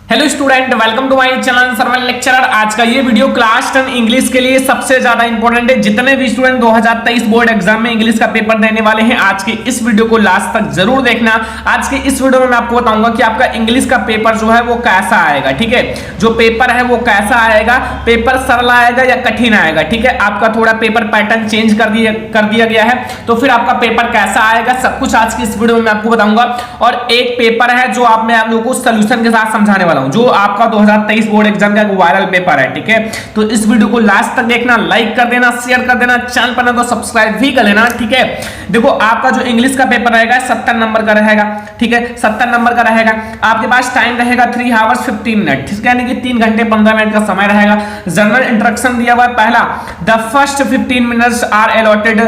Hello student, welcome to my channel सर्वल lecturer. आज का ये वीडियो क्लास 10 इंग्लिश के लिए सबसे ज्यादा इंपॉर्टेंट है। जितने भी स्टूडेंट 2023 बोर्ड एग्जाम में इंग्लिश का पेपर देने वाले हैं, आज के इस वीडियो को लास्ट तक जरूर देखना। आज के इस वीडियो में मैं आपको बताऊंगा कि आपका इंग्लिश का पेपर जो है वो कैसा आएगा। ठीक है, जो पेपर है वो कैसा आएगा, पेपर सरल आएगा या कठिन आएगा। ठीक है, आपका थोड़ा पेपर पैटर्न चेंज कर दिया गया है, तो फिर आपका पेपर कैसा आएगा सब कुछ आज की इस वीडियो में मैं आपको बताऊंगा। और एक पेपर है जो मैं आप लोगों को सोल्यूशन के साथ समझाने वाला जो आपका 2023 बोर्ड एग्जाम का वायरल पेपर है। ठीक है, तो इस वीडियो को लास्ट तक देखना, लाइक कर देना, शेयर कर देना, चैनल पर ना तो सब्सक्राइब भी कर लेना। ठीक है, देखो आपका जो इंग्लिश का पेपर रहेगा 70 नंबर का रहेगा। ठीक है, 70 नंबर का रहेगा। आपके पास टाइम रहेगा 3 आवर्स 15 मिनट। ठीक है, यानी कि 3 घंटे 15 मिनट का समय रहेगा। जनरल इंट्रोडक्शन दिया हुआ है। पहला, the first 15 minutes are allotted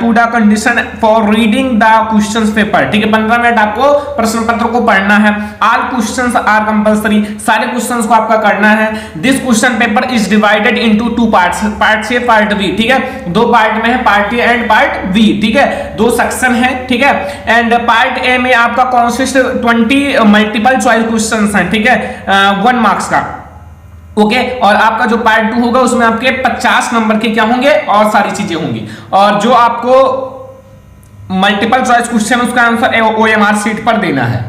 to the condition for reading the questions paper. ठीक है, 15 मिनट आपको प्रश्न पत्र को पढ़ना है। ऑल क्वेश्चंस आर कंपल्सरी, सारे क्वेश्चंस को आपका करना है। This question paper is divided into 2 parts, part A part B. ठीक है, 2 पार्ट में है, part A and part B. ठीक है, 2 सेक्शन है। ठीक है, एंड पार्ट ए में आपका कॉन्सिस्ट 20 मल्टीपल चॉइस क्वेश्चंस हैं। ठीक है, 1 मार्क्स का। ओके, और आपका जो पार्ट 2 होगा उसमें आपके 50 नंबर के क्या होंगे और सारी चीजें होंगी। और जो आपको मल्टीपल चॉइस क्वेश्चन उसका आंसर OMR शीट पर देना है।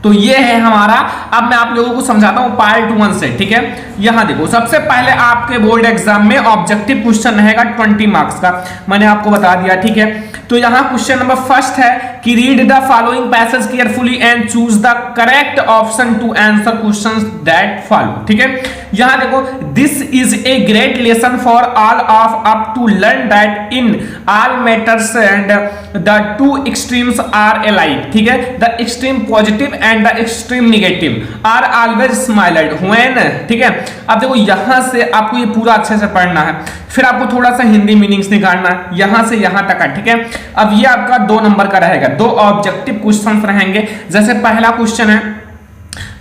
तो ये है हमारा। अब मैं आप लोगों को समझाता हूं पार्ट 1 से। ठीक है, यहां देखो, सबसे पहले आपके बोर्ड एग्जाम में ऑब्जेक्टिव क्वेश्चन रहेगा 20 मार्क्स का, मैंने आपको बता दिया। ठीक है, तो यहां क्वेश्चन नंबर फर्स्ट है कि read the following passage carefully and choose the correct option to answer questions that follow. ठीक है, यहां देखो, this is a great lesson for all of up to learn that in all matters and the 2 extremes are alike. ठीक है, the extreme positive and the extreme negative are always smiled when. ठीक है, अब देखो यहां से आपको ये पूरा अच्छे से पढ़ना है, फिर आपको थोड़ा सा हिंदी मीनिंग्स निकालना है यहां से यहां तक है। ठीक है, अब ये आपका 2 नंबर का रहेगा। 2 ऑब्जेक्टिव क्वेश्चंस रहेंगे। जैसे पहला क्वेश्चन है,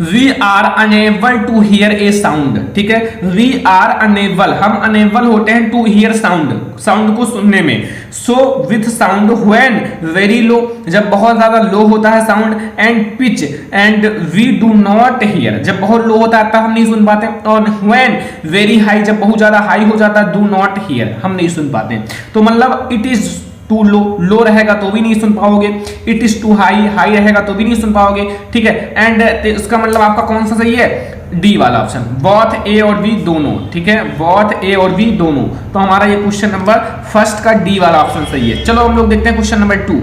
We are unable to hear a sound। ठीक है, we are unable, हम unable होते हैं to hear sound, साउंड को सुनने में। So with sound when very low, जब बहुत ज्यादा लो होता है sound, and pitch and we do not hear, जब बहुत लो होता है तब हम नहीं सुन पाते। और when very high, जब बहुत ज्यादा हाई हो जाता है, do not hear, हम नहीं सुन पाते। तो मतलब it is too low, low रहेगा तो भी नहीं सुन पाओगे। It is too high, high रहेगा तो भी नहीं सुन पाओगे। ठीक है, एंड इसका मतलब आपका कौन सा सही है? डी वाला ऑप्शन, बोथ ए और बी दोनों। ठीक है, बोथ ए और बी दोनों। तो हमारा ये क्वेश्चन नंबर फर्स्ट का डी वाला ऑप्शन सही है। चलो हम लोग देखते हैं क्वेश्चन नंबर 2।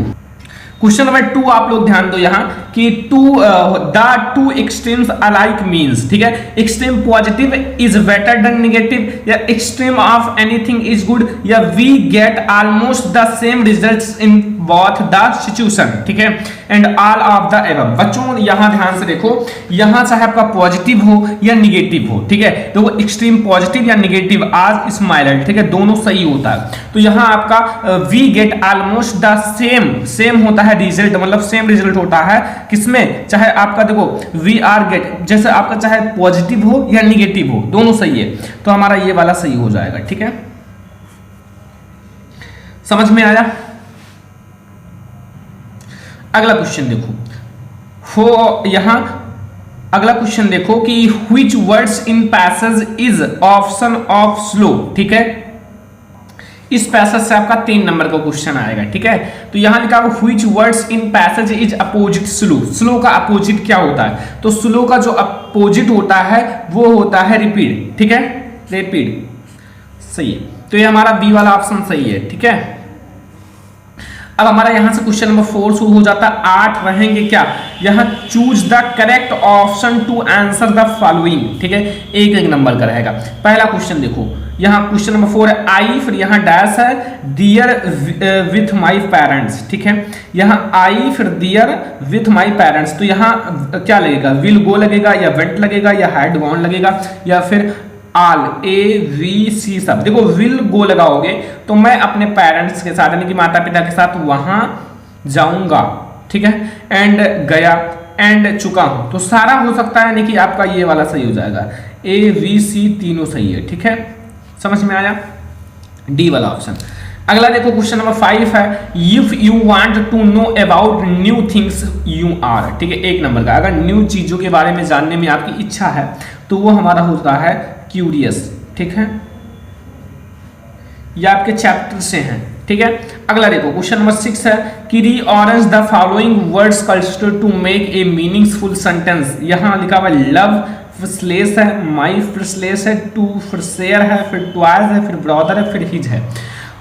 क्वेश्चन नंबर 2 आप लोग ध्यान दो यहां कि the two extremes alike means. ठीक है, extreme positive is better than negative, या extreme of anything is good, या we get almost the same results in both the situation. ठीक है, and all of the above. बच्चों यहां ध्यान से देखो, यहां चाहे आपका पॉजिटिव हो या निगेटिव हो। ठीक है, तो वो एक्सट्रीम पॉजिटिव या निगेटिव आज स्माइल्ड। ठीक है, दोनों सही होता है। तो यहां आपका we get almost the same होता है रिजल्ट, मतलब सेम रिजल्ट होता है किसमें, चाहे आपका देखो वी आर गेट, जैसे आपका चाहे पॉजिटिव हो या निगेटिव हो, दोनों सही है। तो हमारा ये वाला सही हो जाएगा। ठीक है, समझ में आया? अगला क्वेश्चन देखो, यहां अगला क्वेश्चन देखो कि which words in passage is option of slow। ठीक है, इस पैसेज से आपका 3 नंबर का क्वेश्चन आएगा। ठीक है, तो यहां लिखा हुआ which words in passage is opposite slow। Slow का अपोजिट क्या होता है? तो स्लो का जो अपोजिट होता है वो होता है रिपीड। ठीक है, रिपीड सही है। तो ये हमारा बी वाला ऑप्शन सही है। ठीक है, अब हमारा यहां से क्वेश्चन नंबर 4 शुरू हो जाता है। 8 रहेंगे क्या? यहां choose the correct option to answer the following. ठीक है, एक नंबर का रहेगा। पहला क्वेश्चन देखो, यहां क्वेश्चन नंबर 4 है आई, फिर यहां डैश है डियर विथ माय पेरेंट्स। ठीक है, यहां आई फिर डियर विथ माय पेरेंट्स। तो यहां क्या लगेगा? विल गो लगेगा, या वेंट लगेगा, या हैड गॉन लगेगा, या फिर आल AVC सब। देखो विल गो लगाओगे तो मैं अपने पेरेंट्स के साथ यानी कि माता पिता के साथ वहां जाऊंगा। ठीक है, एंड गया, एंड चुका हूं, तो सारा हो सकता है, यानी कि आपका ये वाला सही हो जाएगा। AVC तीनों सही है। ठीक है, समझ में आया? डी वाला ऑप्शन। अगला देखो क्वेश्चन नंबर 5 है, if you want to know about new things you are, ठीक है, 1 नंबर का। अगर न्यू चीजों के बारे में जानने में आपकी इच्छा है तो वो हमारा होता है क्यूरियस, ठीक है, या आपके चैप्टर से हैं, ठीक है। अगला देखो क्वेश्चन नंबर 6 है कि rearrange the following words construct to make a meaningful sentence. यहां लिखा हुआ लव फिर स्लेस है, माई फिर स्लेस है, टू फिर शेयर है, फिर ट्वाइस है, फिर ब्रदर है, फिर हिज है।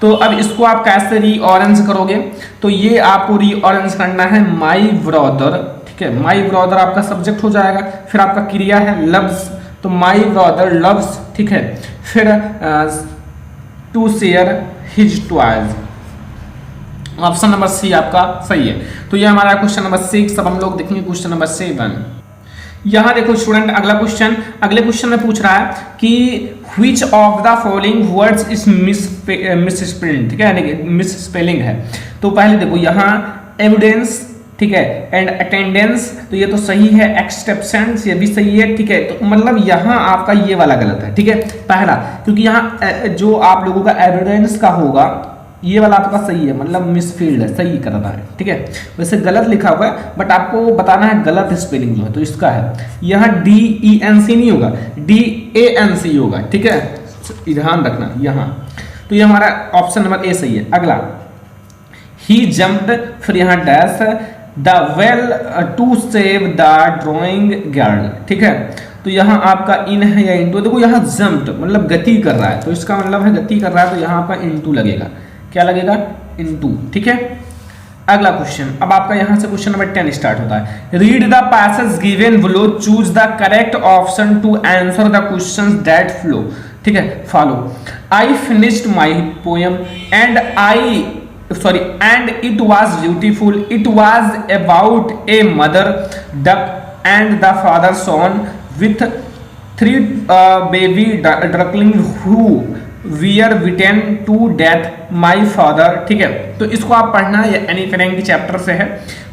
तो अब इसको आप कैसे रीऑरेंज करोगे, तो ये आपको रीऑरेंज करना है माई ब्रदर, ठीक है, माई ब्रदर आपका सब्जेक्ट हो जाएगा, फिर आपका क्रिया है लव्स, तो माई ब्रदर लव्स, ठीक है, फिर to share his twice. Option number C आपका सही है। तो ये हमारा क्वेश्चन नंबर 6। अब हम लोग देखेंगे क्वेश्चन नंबर 7। यहां देखो स्टूडेंट, अगले क्वेश्चन में पूछ रहा है कि which of the following words is misspelled, ठीक है, यानी कि मिसस्पेलिंग है। तो पहले देखो यहाँ एविडेंस, ठीक है, एंड अटेंडेंस, तो ये तो सही है, एक्सेप्शंस ये भी सही है, ठीक है। तो मतलब यहाँ आपका ये वाला गलत है, ठीक है, पहला, क्योंकि यहाँ जो आप लोगों का एविडेंस का होगा ये वाला आपका सही है, मतलब मिसफील्ड है, सही कर रहा है, ठीक है। वैसे गलत लिखा हुआ है बट आपको बताना है गलत स्पेलिंग जो है, तो इसका है यहाँ DENC नहीं होगा, DANC होगा, ठीक है, ध्यान रखना यहाँ। तो ये हमारा ऑप्शन नंबर ए सही है। अगला ही जम्प्ड, फिर यहाँ डैश है, the well to save the drawing girl, ठीक है। तो यहाँ आपका इन है या इंटू, देखो यहाँ जम्प्ड मतलब गति कर रहा है, तो इसका मतलब है गति कर रहा है, तो यहाँ आपका इंटू लगेगा, क्या लगेगा, इनटू, ठीक है। अगला क्वेश्चन, अब आपका यहां से क्वेश्चन नंबर 10 स्टार्ट होता है। Read the passage given below, choose the correct option to answer the questions that flow, ठीक है, follow. I finished my poem and it was beautiful, it was about a mother duck and the father swan with 3 baby duckling who were bitten to death my father, ठीक है। तो इसको आप पढ़ना है, Anne Frank chapter से है।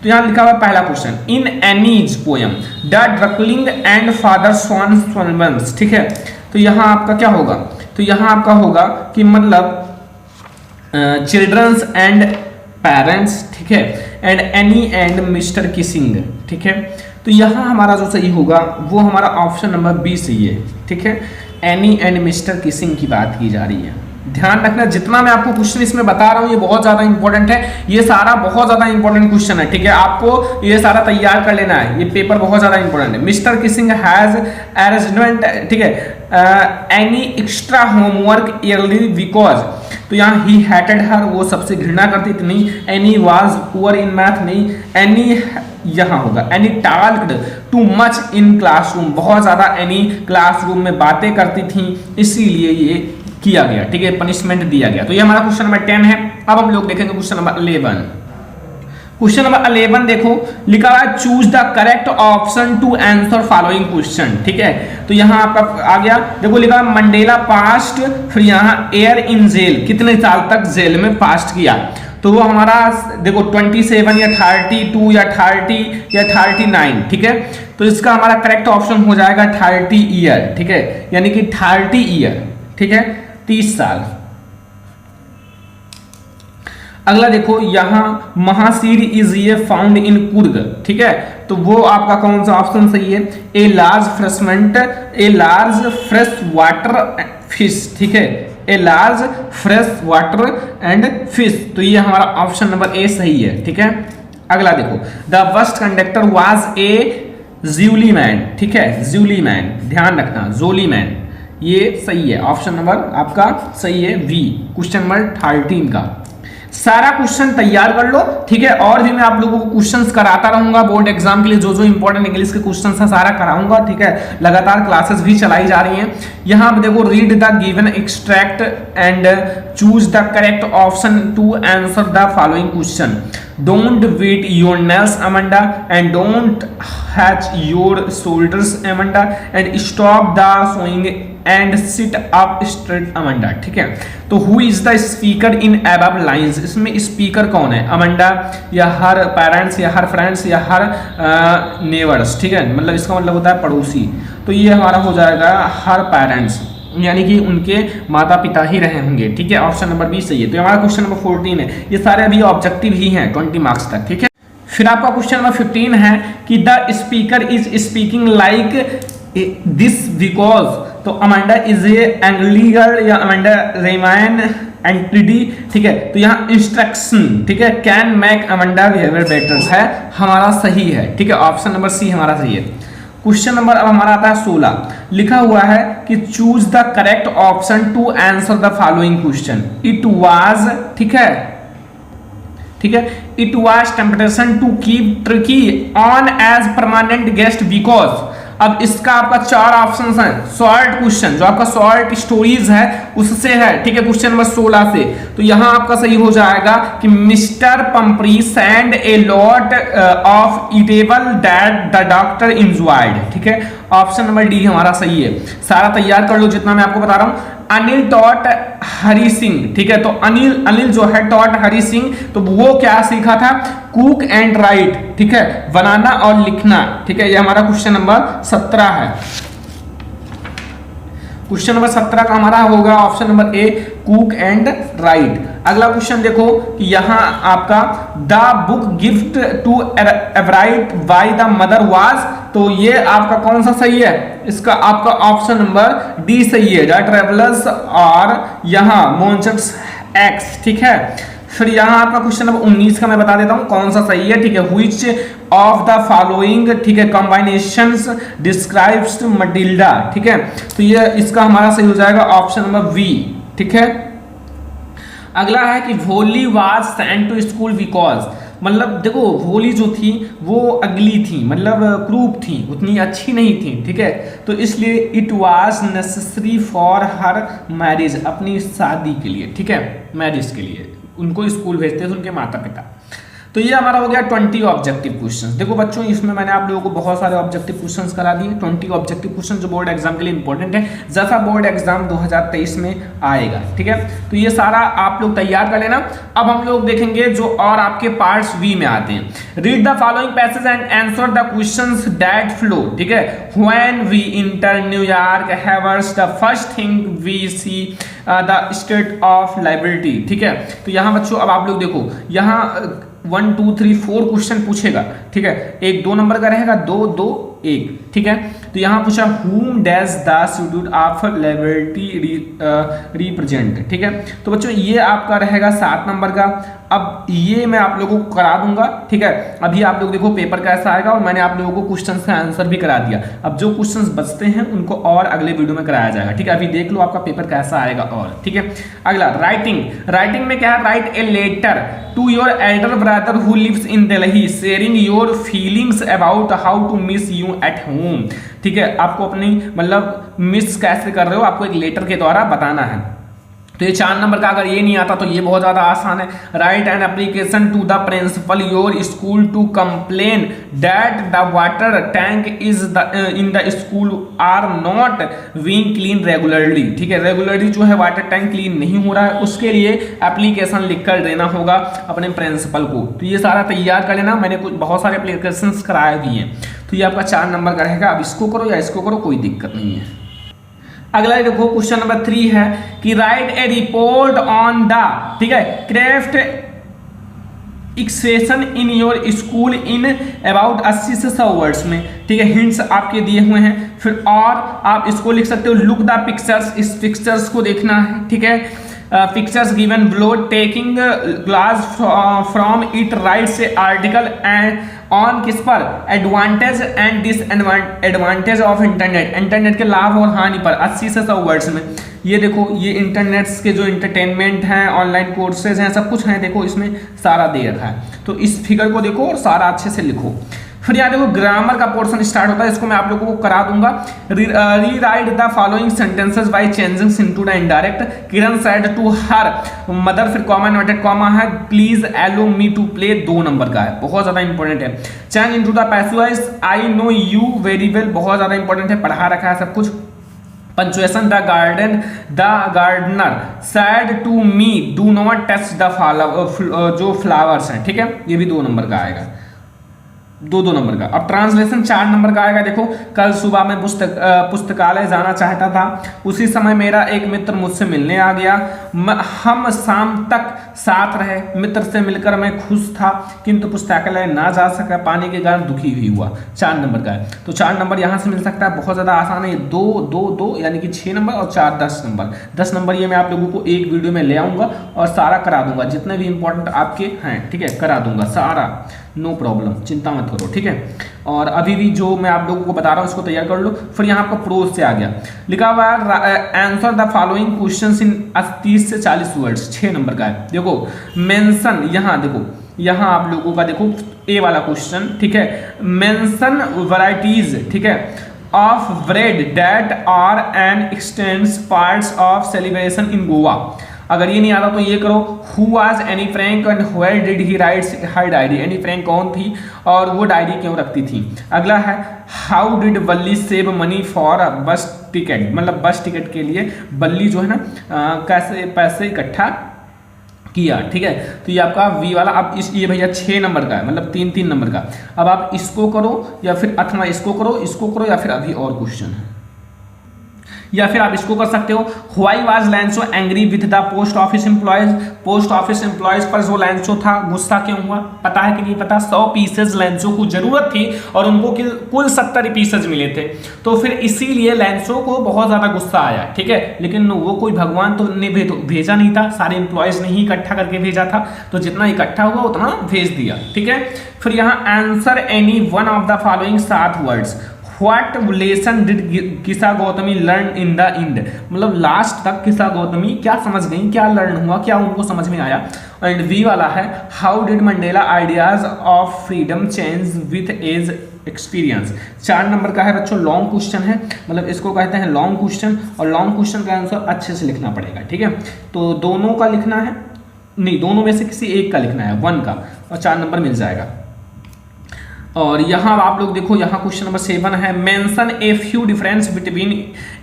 तो यहाँ लिखा हुआ पहला question, in Annie's poem the duckling and father swan स्वनबंस, ठीक है। तो यहाँ आपका क्या होगा, तो यहाँ आपका होगा कि मतलब चिल्ड्रंस एंड पेरेंट्स, ठीक है, and any and mister Keesing, ठीक है। तो यहाँ हमारा जो सही होगा वो हमारा ऑप्शन नंबर बी सही है, ठीक है, एनी एंड मिस्टर किसिंग की बात की जा रही है। ध्यान रखना, जितना मैं आपको क्वेश्चन इसमें बता रहा हूँ ये बहुत ज्यादा इंपॉर्टेंट है, ये सारा बहुत ज्यादा इंपॉर्टेंट क्वेश्चन है, ठीक है, आपको ये सारा तैयार कर लेना है, ये पेपर बहुत ज्यादा इंपॉर्टेंट है। मिस्टर किसिंग हैज अरेंजमेंट, ठीक है, any extra homework yearly because, तो यहाँ ही हैटेड हर, वो सबसे घृणा करती थी, नहीं। Any was poor in math, नहीं। एनी यहाँ होगा, any talked too much in classroom, बहुत ज्यादा एनी क्लासरूम में बातें करती थी, इसीलिए ये किया गया, ठीक है, पनिशमेंट दिया गया। तो ये हमारा क्वेश्चन नंबर 10 है। अब हम लोग देखेंगे क्वेश्चन नंबर 11। क्वेश्चन नंबर 11 देखो, लिखा हुआ है choose the correct option to answer following question, ठीक है। तो यहाँ आपका आ गया, देखो लिखा है मंडेला पास्ट, फिर यहाँ एयर इन जेल, कितने साल तक जेल में पास्ट किया, तो वो हमारा देखो 27 या 32 या 30 या 39, ठीक है। तो इसका हमारा करेक्ट ऑप्शन हो जाएगा 30 ईयर, ठीक है, यानी कि 30 ईयर, ठीक है, 30 साल। अगला देखो यहाँ महासीर इज ये फाउंड इन कुर्ग, ठीक है, तो वो आपका कौन सा ऑप्शन सही है, a large फ्रेशमेंट, a large fresh water fish, ठीक है, a large fresh water and fish, तो ये हमारा ऑप्शन नंबर ए सही है, ठीक है। अगला देखो, the bus conductor was a Juli man, ठीक है, ज्यूली मैन, ध्यान रखना, जोली मैन, ये सही है, ऑप्शन नंबर आपका सही है बी, क्वेश्चन नंबर 13 का। सारा क्वेश्चन तैयार कर लो, ठीक है, और भी मैं आप लोगों को क्वेश्चंस कराता रहूंगा बोर्ड एग्जाम के लिए, जो जो इंपॉर्टेंट इंग्लिश के क्वेश्चंस है सारा कराऊंगा, ठीक है, लगातार क्लासेस भी चलाई जा रही हैं। यहाँ पे देखो, read the given extract and choose the correct option to answer the following question. Don't beat your nails Amanda and don't hatch your shoulders Amanda and stop the sowing and sit up straight Amanda, ठीक है। तो who is the speaker in above lines, इसमें speaker कौन है, Amanda या हर parents या हर friends या हर neighbours, ठीक है, मतलब इसका मतलब होता है पड़ोसी, तो ये हमारा हो जाएगा हर पेरेंट्स, यानी कि उनके माता पिता ही रहे होंगे, ठीक है। ऑप्शन नंबर बी सही है। तो हमारा क्वेश्चन नंबर 14 है, ये सारे अभी ऑब्जेक्टिव ही हैं 20 मार्क्स तक, ठीक है। फिर आपका क्वेश्चन नंबर 15 है कि the speaker is speaking like this because, तो अमांडा इज ए एंग्लिगर या अमांडा रेमान एंटिटी, ठीक है। तो यहाँ इंस्ट्रक्शन, ठीक है, can make Amanda behaviour better है हमारा सही है, ठीक है। ऑप्शन नंबर सी हमारा सही है। क्वेश्चन नंबर अब हमारा आता है 16, लिखा हुआ है कि choose the correct option to answer the following question. It was, ठीक है, ठीक है, it was temptation to keep tricky on as permanent guest because. अब इसका आपका 4 ऑप्शंस हैं, शॉर्ट क्वेश्चन जो आपका शॉर्ट स्टोरीज है उससे है, ठीक है, क्वेश्चन नंबर 16 से। तो यहां आपका सही हो जाएगा कि Mr Pumphrey send a lot of eatable that the doctor enjoyed, ठीक है। ऑप्शन नंबर डी हमारा सही है। सारा तैयार कर लो जितना मैं आपको बता रहा हूं। अनिल टॉट हरि सिंह, ठीक है। तो अनिल जो है टॉट हरि सिंह, तो वो क्या सीखा था? कुक एंड राइट, ठीक है, बनाना और लिखना, ठीक है। ये हमारा क्वेश्चन नंबर 17 है। क्वेश्चन नंबर 17 का हमारा होगा option number A, cook and write. अगला क्वेश्चन देखो कि यहां आपका the book gift to Everett by the mother was, तो ये आपका कौन सा सही है? इसका आपका ऑप्शन नंबर डी सही है, द ट्रेवलर्स और यहां मोन्चर्स एक्स, ठीक है। फिर यहां आपका क्वेश्चन नंबर 19 का मैं बता देता हूं कौन सा सही है, ठीक है। व्हिच ऑफ द फॉलोइंग, ठीक है, कॉम्बिनेशंस डिस्क्राइब्स मटिल्डा, ठीक है। तो ये इसका हमारा सही हो जाएगा ऑप्शन नंबर बी, ठीक है। अगला है कि Bholi was sent to school because, मतलब देखो वोली जो थी वो अगली थी, मतलब क्रूप थी, उतनी अच्छी नहीं थी, ठीक है। तो इसलिए it was necessary for her marriage, अपनी शादी के लिए, ठीक है, मैरिज के लिए उनको स्कूल भेजते थे उनके माता पिता। तो ये हमारा हो गया 20 ऑब्जेक्टिव क्वेश्चंस। देखो बच्चों इसमें मैंने आप लोगों को बहुत सारे ऑब्जेक्टिव क्वेश्चंस करा दिए, 20 ऑब्जेक्टिव क्वेश्चन जो बोर्ड एग्जाम के लिए इंपॉर्टेंट है, जैसा बोर्ड एग्जाम 2023 में आएगा, ठीक है। तो ये सारा आप लोग तैयार कर लेना। अब हम लोग देखेंगे जो और आपके पार्ट्स वी में आते हैं। Read the following passage and answer the questions that flow, ठीक है। When we enter New York harbours the first thing we see the state of liberty, ठीक है। तो यहाँ बच्चों अब आप लोग देखो, यहाँ 1 2 3 4 क्वेश्चन पूछेगा, ठीक है। एक 2 नंबर का रहेगा, 2 2 1, ठीक है। तो यहाँ पूछा whom does the statute of liability represent, ठीक है। तो बच्चों ये आपका रहेगा 7 नंबर का। अब ये मैं आप लोगों को करा दूंगा, ठीक है। अभी आप लोग देखो पेपर कैसा आएगा, और मैंने आप लोगों को क्वेश्चन का आंसर भी करा दिया। अब जो क्वेश्चंस बचते हैं उनको और अगले वीडियो में कराया जाएगा, ठीक है। अभी देख लो आपका पेपर कैसा आएगा और, ठीक है। अगला राइटिंग में क्या है? Write a letter to your elder brother who lives in Delhi sharing your feelings about how to miss you at home, ठीक है। आपको अपनी मतलब मिस कैसे कर रहे हो आपको एक लेटर के द्वारा बताना है। तो ये 4 नंबर का अगर ये नहीं आता तो ये बहुत ज़्यादा आसान है। Write an application to the principal your school to complain that the water tank is in the school are not being clean regularly, ठीक है। रेगुलरली जो है वाटर टैंक क्लीन नहीं हो रहा है, उसके लिए एप्लीकेशन लिख कर देना होगा अपने प्रिंसिपल को। तो ये सारा तैयार कर लेना, मैंने कुछ बहुत सारे एप्लीकेशन कराए भी हैं। तो ये आपका 4 नंबर का रहेगा। अब इसको करो या इसको करो, कोई दिक्कत नहीं है। अगला देखो क्वेश्चन नंबर 3 है कि write a report on the, ठीक है, craft exhibition in your school in about 80 से 100 वर्ड्स में, ठीक है। हिंट्स आपके दिए हुए हैं। फिर और आप इसको लिख सकते हो लुक द पिक्चर्स, इस पिक्चर्स को देखना है, ठीक है। Pictures given below taking glass from it right से आर्टिकल एंड ऑन किस पर? Advantage and disadvantage of internet, internet के लाभ और हानि पर 80 से 100 वर्ड्स में। ये देखो ये इंटरनेट के जो इंटरटेनमेंट हैं, ऑनलाइन कोर्सेज हैं, सब कुछ है, देखो इसमें सारा दे रखा है। तो इस फिगर को देखो और सारा अच्छे से लिखो। फिर यहाँ देखो ग्रामर का पोर्शन स्टार्ट होता है, इसको मैं आप लोगों को करा दूंगा। Rewrite the following sentences by changing into the indirect. Kiran said to her mother, फिर कॉमा नोटेड कॉमा है, please allow me to play, 2 number का है, बहुत ज्यादा इंपॉर्टेंट है। Change into the passive voice, I know you very well, बहुत ज्यादा important है, पढ़ा रखा है सब कुछ। Punctuation the gardener said to me do not touch the जो फ्लावर्स हैं, ठीक है, ये भी 2 नंबर का आएगा। 2 नंबर का। अब ट्रांसलेशन 4 नंबर का आएगा। देखो, कल सुबह मैं पुस्तकालय जाना चाहता था, उसी समय मेरा एक मित्र मुझसे मिलने आ गया, हम शाम तक साथ रहे, मित्र से मिलकर मैं खुश था किंतु पुस्तकालय ना जा सका, पानी के कारण दुखी भी हुआ। 4 नंबर का है, तो 4 नंबर यहाँ से मिल सकता है। बहुत ज़्यादा आसान है, 2 2 2 यानी कि 6 नंबर और 4 10 नंबर। 10 नंबर ये मैं आप लोगों को एक वीडियो में ले आऊँगा और सारा करा दूंगा, जितने भी इंपॉर्टेंट आपके हैं, ठीक है, करा दूंगा सारा, नो प्रॉब्लम, चिंता मत करो, ठीक है। और अभी भी जो मैं आप लोगों को बता रहा हूँ इसको तैयार कर लो। फिर यहाँ आपका प्रोज से आ गया, लिखा हुआ है answer the following questions in 30 से 40 वर्ड्स। 6 नंबर का है। देखो मेंशन, यहाँ देखो, यहाँ आप लोगों का देखो ए वाला क्वेश्चन, ठीक है, मेंशन वैरायटीज, ठीक है, of bread that are and extends parts of celebration in Goa. अगर ये नहीं आता तो ये करो, who was Anne Frank and where did he writes her diary. Anne Frank कौन थी और वो डायरी क्यों रखती थी। अगला है हाउ डिड बल्ली सेव मनी फॉर बस टिकट, मतलब बस टिकट के लिए बल्ली जो है ना कैसे पैसे इकट्ठा किया, ठीक है। तो ये आपका वी वाला। अब ये भैया 6 नंबर का है, मतलब 3 नंबर का। अब आप इसको करो या फिर अथवा इसको करो या फिर अभी और क्वेश्चन है, या फिर आप इसको कर सकते हो, why was Lencho angry with the post office employees. Post office employees पर जो लैंसो था गुस्सा क्यों हुआ, पता है कि नहीं पता। 100 पीसेज लैंसो को जरूरत थी और उनको कुल 70 पीसेज मिले थे, तो फिर इसीलिए लैंसो को बहुत ज्यादा गुस्सा आया, ठीक है। लेकिन वो कोई भगवान तो ने भेजा नहीं था, सारे एम्प्लॉयज ने ही इकट्ठा करके भेजा था, तो जितना इकट्ठा हुआ उतना भेज दिया, ठीक है। फिर यहाँ answer any one of the following 7 words. What lesson did किसा Gautami learn in the end, मतलब लास्ट तक किसा गौतमी क्या समझ गई, क्या लर्न हुआ, क्या उनको समझ में आया। एंड वी वाला है how did Mandela ideas of freedom change with age experience. 4 number का है बच्चों, लॉन्ग क्वेश्चन है, मतलब इसको कहते हैं लॉन्ग क्वेश्चन, और लॉन्ग क्वेश्चन का आंसर अच्छे से लिखना पड़ेगा, ठीक है। तो दोनों का लिखना है, नहीं दोनों में से किसी एक का लिखना है, 1 का, और 4 नंबर मिल जाएगा। और यहाँ आप लोग देखो, यहाँ क्वेश्चन नंबर 7 है, mention a few difference between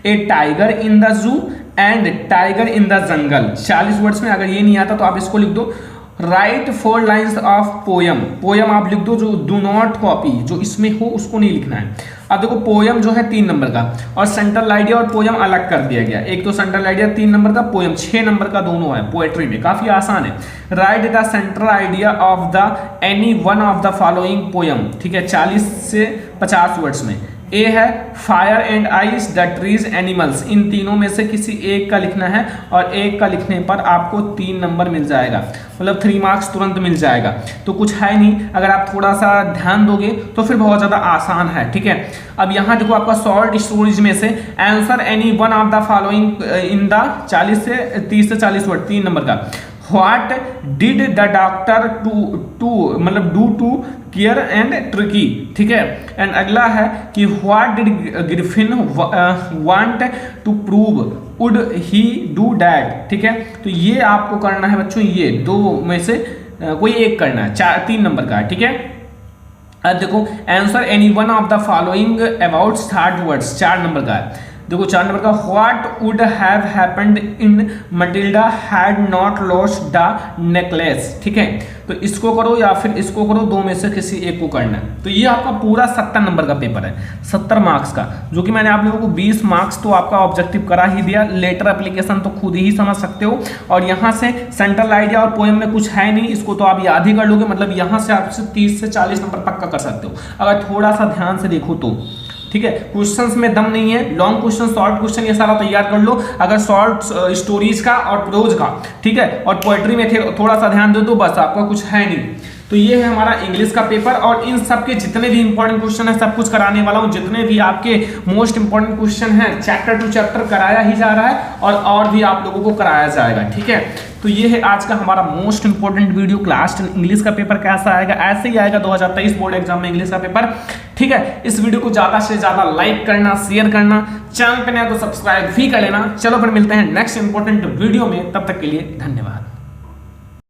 A tiger in the zoo and tiger in the jungle. 40 words में। अगर ये नहीं आता तो आप इसको लिख दो, right 4 lines of poem. Poem आप लिख दो, जो डू नॉट कॉपी, जो इसमें हो उसको नहीं लिखना है। अब देखो पोयम जो है 3 नंबर का, और सेंट्रल आइडिया और पोयम अलग कर दिया गया। एक तो सेंट्रल आइडिया 3 नंबर का, पोयम 6 नंबर का, दोनों है पोएट्री में, काफी आसान है। Write the central idea of the any one of the following poem, ठीक है, 40 से 50 वर्ड्स में। ए है fire and ice the trees animals. इन तीनों में से किसी एक का लिखना है, और एक का लिखने पर आपको 3 नंबर मिल जाएगा, मतलब 3 मार्क्स तुरंत मिल जाएगा। तो कुछ है नहीं, अगर आप थोड़ा सा ध्यान दोगे तो फिर बहुत ज़्यादा आसान है, ठीक है। अब यहाँ देखो आपका शॉर्ट स्टोरीज में से answer any one of the following in the 30 से 40 वर्ड, 3 नंबर का। What did the doctor मतलब do to care and tricky, ठीक है। एंड अगला है कि what did Griffin want to prove, would he do that, ठीक है। तो ये आपको करना है बच्चों, ये 2 में से कोई एक करना है, 3 नंबर का है, ठीक है। अब देखो answer any one of the following about 60 words, 4 number का है। देखो 4 नंबर का, what would have happened in Matilda had not lost the necklace, ठीक है। तो इसको करो या फिर इसको करो, 2 में से किसी एक को करना है। तो ये आपका पूरा 70 नंबर का पेपर है, 70 मार्क्स का, जो कि मैंने आप लोगों को 20 मार्क्स तो आपका ऑब्जेक्टिव करा ही दिया। लेटर एप्लीकेशन तो खुद ही समझ सकते हो, और यहाँ से सेंट्रल आइडिया और पोएम में कुछ है नहीं, इसको तो आप याद ही कर लोगे, मतलब यहाँ से आपसे 30 से 40 नंबर पक्का कर सकते हो अगर थोड़ा सा ध्यान से देखो तो, ठीक है। क्वेश्चंस में दम नहीं है, लॉन्ग क्वेश्चन, शॉर्ट क्वेश्चन, ये सारा तैयार कर लो। अगर शॉर्ट स्टोरीज का और प्रोज का, ठीक है, और पोएट्री में थोड़ा सा ध्यान दे दो, बस आपका कुछ है नहीं। तो ये है हमारा इंग्लिश का पेपर, और इन सब के जितने भी इंपॉर्टेंट क्वेश्चन है सब कुछ कराने वाला हूँ। जितने भी आपके मोस्ट इंपॉर्टेंट क्वेश्चन हैं चैप्टर टू चैप्टर कराया ही जा रहा है, और भी आप लोगों को कराया जाएगा, ठीक है। तो ये है आज का हमारा most important video. Class 10 English का पेपर कैसा आएगा, ऐसे ही आएगा 2023 बोर्ड एग्जाम में इंग्लिश का पेपर, ठीक है। इस वीडियो को ज्यादा से ज्यादा लाइक करना, शेयर करना, चैनल पे नया तो सब्सक्राइब भी कर लेना। चलो फिर मिलते हैं नेक्स्ट इंपॉर्टेंट वीडियो में, तब तक के लिए धन्यवाद।